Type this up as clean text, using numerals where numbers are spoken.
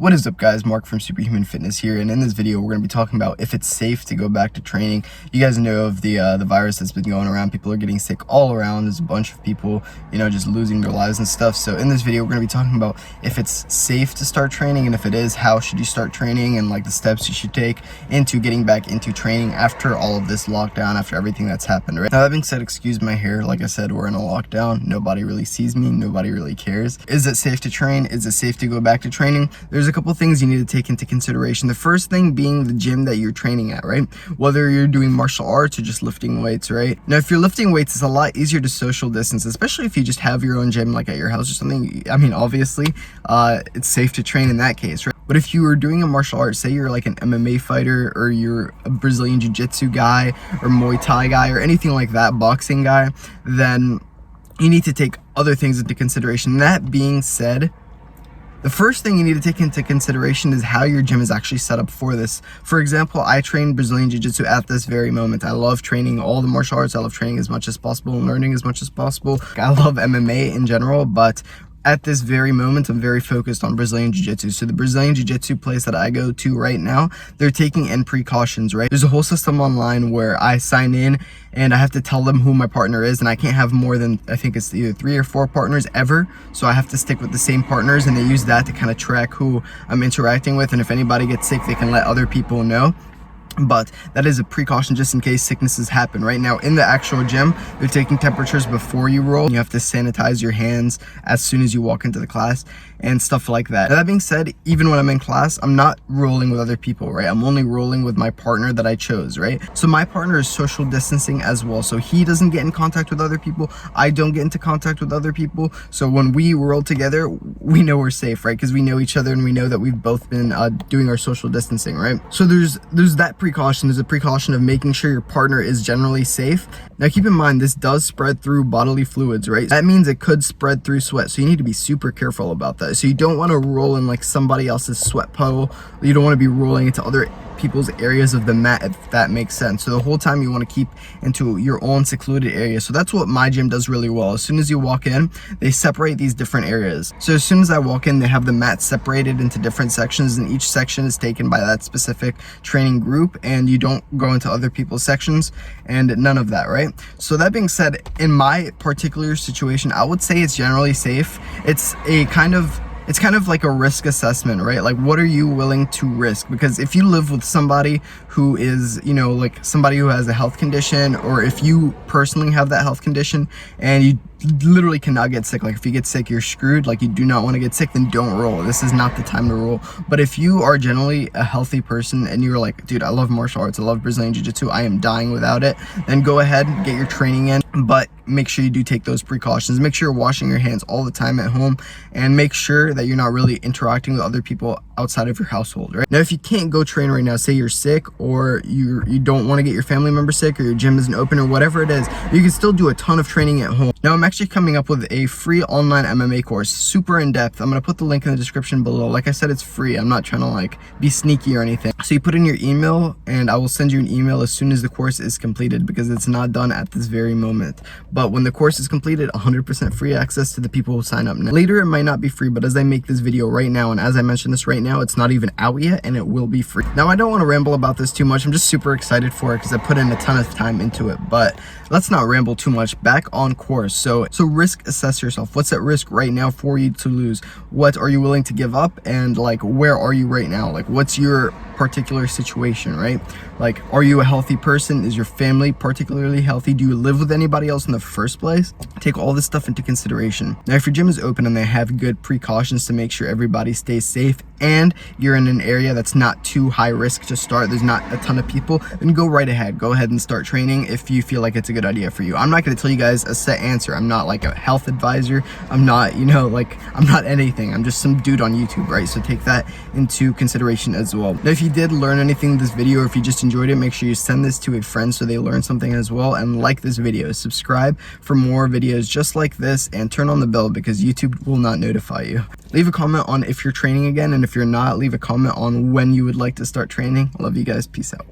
What is up, guys? Mark from Superhuman Fitness here, and in this video we're going to be talking about if it's safe to go back to training. You guys know of the virus that's been going around. People are getting sick all around. There's a bunch of people, just losing their lives and stuff. So in this video we're going to be talking about if it's safe to start training, and if it is, how should you start training, and like the steps you should take into getting back into training after all of this lockdown, after everything that's happened, right? Now, that being said, excuse my hair. Like I said, we're in a lockdown. Nobody really sees me. Nobody really cares. Is it safe to train? Is it safe to go back to training? There's a couple things you need to take into consideration. The first thing being the gym that you're training at, right? Whether you're doing martial arts or just lifting weights, right? Now, if you're lifting weights, it's a lot easier to social distance, especially if you just have your own gym, like at your house or something. I mean, obviously, it's safe to train in that case, right? But if you were doing a martial art, say you're like an MMA fighter, or you're a Brazilian Jiu-Jitsu guy, or Muay Thai guy, or anything like that, boxing guy, then you need to take other things into consideration. That being said, the first thing you need to take into consideration is how your gym is actually set up for this. For example, I train Brazilian Jiu-Jitsu at this very moment. I love training all the martial arts. I love training as much as possible and learning as much as possible. I love MMA in general, but at this very moment, I'm very focused on Brazilian Jiu-Jitsu. So the Brazilian Jiu-Jitsu place that I go to right now, they're taking in precautions, right? There's a whole system online where I sign in and I have to tell them who my partner is, and I can't have more than, I think it's either 3 or 4 partners ever. So I have to stick with the same partners, and they use that to kind of track who I'm interacting with. And if anybody gets sick, they can let other people know. But that is a precaution just in case sicknesses happen. Right now in the actual gym, they're taking temperatures before you roll. You have to sanitize your hands as soon as you walk into the class and stuff like that. Now, that being said, even when I'm in class, I'm not rolling with other people, right? I'm only rolling with my partner that I chose, right? So my partner is social distancing as well. So he doesn't get in contact with other people. I don't get into contact with other people. So when we roll together, we know we're safe, right? Because we know each other and we know that we've both been doing our social distancing, right? So there's that precaution. There's a precaution of making sure your partner is generally safe. Now, keep in mind, this does spread through bodily fluids, right? That means it could spread through sweat. So you need to be super careful about that. So you don't want to roll in like somebody else's sweat puddle. You don't want to be rolling into other people's areas of the mat, if that makes sense. So the whole time you want to keep into your own secluded area. So that's what my gym does really well. As soon as you walk in, they separate these different areas. So as soon as I walk in, they have the mat separated into different sections, and each section is taken by that specific training group, and you don't go into other people's sections and none of that, right? So that being said, in my particular situation, I would say it's generally safe. It's kind of like a risk assessment, right? Like, what are you willing to risk? Because if you live with somebody who is, like somebody who has a health condition, or if you personally have that health condition and you literally cannot get sick, like if you get sick, you're screwed, like you do not want to get sick, then don't roll. This is not the time to roll. But if you are generally a healthy person and you're like, dude, I love martial arts, I love Brazilian Jiu-Jitsu, I am dying without it, then go ahead and get your training in. But make sure you do take those precautions. Make sure you're washing your hands all the time at home, and make sure that you're not really interacting with other people outside of your household, right? Now, if you can't go train right now, say you're sick, or you don't want to get your family member sick, or your gym isn't open, or whatever it is, you can still do a ton of training at home. Now, I'm actually coming up with a free online MMA course, super in-depth. I'm going to put the link in the description below. Like I said, it's free. I'm not trying to like be sneaky or anything. So you put in your email, and I will send you an email as soon as the course is completed, because it's not done at this very moment. But when the course is completed, 100% free access to the people who sign up now. Later, it might not be free, but as I make this video right now, and as I mentioned this right now, it's not even out yet, and it will be free. Now, I don't want to ramble about this too much. I'm just super excited for it because I put in a ton of time into it, but let's not ramble too much. Back on course. So risk assess yourself. What's at risk right now for you to lose? What are you willing to give up? And like, where are you right now? Like, what's your particular situation, right? Like, are you a healthy person? Is your family particularly healthy? Do you live with anybody else in the first place? Take all this stuff into consideration. Now, if your gym is open and they have good precautions to make sure everybody stays safe, and you're in an area that's not too high risk to start, there's not a ton of people, then go right ahead. Go ahead and start training if you feel like it's a good idea for you. I'm not going to tell you guys a set answer. I'm not like a health advisor. I'm not, I'm not anything. I'm just some dude on YouTube, right? So take that into consideration as well. Now, if you did learn anything in this video, or if you just enjoyed it, make sure you send this to a friend so they learn something as well, and like this video. Subscribe for more videos just like this, and turn on the bell because YouTube will not notify you. Leave a comment on if you're training again, and if you're not, leave a comment on when you would like to start training. I love you guys. Peace out.